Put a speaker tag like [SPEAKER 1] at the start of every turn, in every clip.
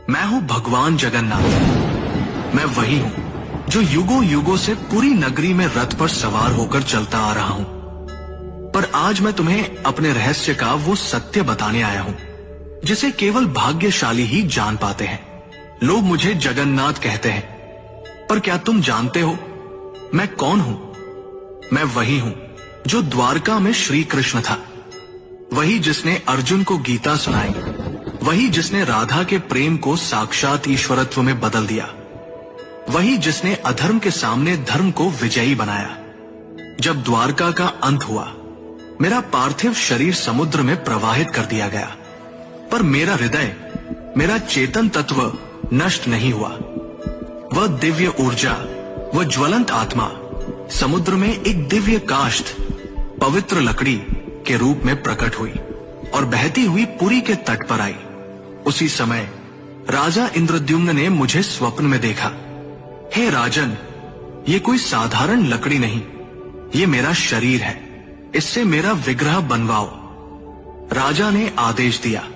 [SPEAKER 1] मैं हूं भगवान जगन्नाथ। मैं वही हूं जो युगों युगों से पूरी नगरी में रथ पर सवार होकर चलता आ रहा हूं। पर आज मैं तुम्हें अपने रहस्य का वो सत्य बताने आया हूं जिसे केवल भाग्यशाली ही जान पाते हैं। लोग मुझे जगन्नाथ कहते हैं, पर क्या तुम जानते हो मैं कौन हूं? मैं वही हूं जो द्वारका में श्री कृष्ण था, वही जिसने अर्जुन को गीता सुनाई, वही जिसने राधा के प्रेम को साक्षात ईश्वरत्व में बदल दिया, वही जिसने अधर्म के सामने धर्म को विजयी बनाया। जब द्वारका का अंत हुआ, मेरा पार्थिव शरीर समुद्र में प्रवाहित कर दिया गया, पर मेरा हृदय, मेरा चेतन तत्व नष्ट नहीं हुआ। वह दिव्य ऊर्जा, वह ज्वलंत आत्मा समुद्र में एक दिव्य काष्ठ, पवित्र लकड़ी के रूप में प्रकट हुई और बहती हुई पुरी के तट पर आई। उसी समय राजा इंद्रद्युम्न ने मुझे स्वप्न में देखा। हे राजन, ये कोई साधारण लकड़ी नहीं, ये मेरा शरीर है, इससे मेरा विग्रह बनवाओ। राजा ने आदेश दिया।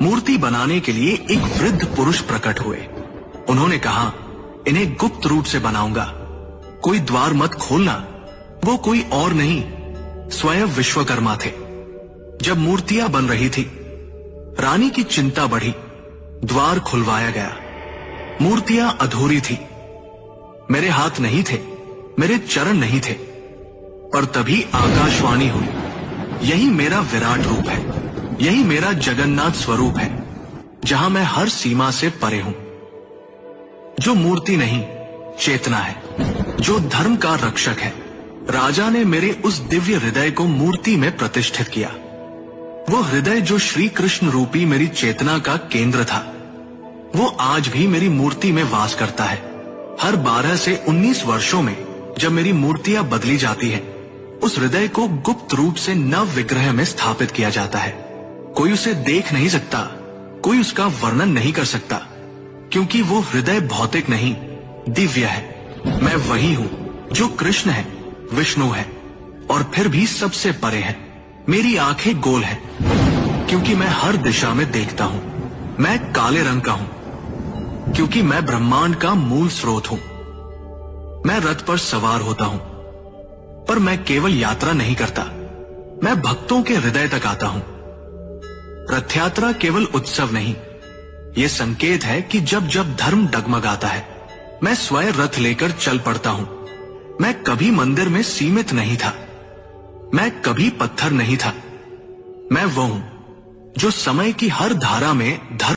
[SPEAKER 1] मूर्ति बनाने के लिए एक वृद्ध पुरुष प्रकट हुए। उन्होंने कहा, इन्हें गुप्त रूप से बनाऊंगा, कोई द्वार मत खोलना। वो कोई और नहीं, स्वयं विश्वकर्मा थे। जब मूर्तियां बन रही थी, रानी की चिंता बढ़ी। द्वार खुलवाया गया। मूर्तियां अधूरी थी। मेरे हाथ नहीं थे, मेरे चरण नहीं थे, पर तभी आकाशवाणी हुई, यही मेरा विराट रूप है, यही मेरा जगन्नाथ स्वरूप है, जहां मैं हर सीमा से परे हूं। जो मूर्ति नहीं, चेतना है, जो धर्म का रक्षक है। राजा ने मेरे उस दिव्य हृदय को मूर्ति में प्रतिष्ठित किया। वो हृदय जो श्री कृष्ण रूपी मेरी चेतना का केंद्र था, वो आज भी मेरी मूर्ति में वास करता है। हर 12 से 19 वर्षों में जब मेरी मूर्तियां बदली जाती हैं, उस हृदय को गुप्त रूप से नव विग्रह में स्थापित किया जाता है। कोई उसे देख नहीं सकता, कोई उसका वर्णन नहीं कर सकता, क्योंकि वो हृदय भौतिक नहीं, दिव्य है। मैं वही हूं जो कृष्ण है, विष्णु है, और फिर भी सबसे परे है। मेरी आंखें गोल हैं, क्योंकि मैं हर दिशा में देखता हूं। मैं काले रंग का हूं, क्योंकि मैं ब्रह्मांड का मूल स्रोत हूं। मैं रथ पर सवार होता हूं, पर मैं केवल यात्रा नहीं करता, मैं भक्तों के हृदय तक आता हूं। रथ यात्रा केवल उत्सव नहीं, यह संकेत है कि जब जब धर्म डगमगाता है, मैं स्वयं रथ लेकर चल पड़ता हूं। मैं कभी मंदिर में सीमित नहीं था, मैं कभी पत्थर नहीं था। मैं वो हूं जो समय की हर धारा में धर्म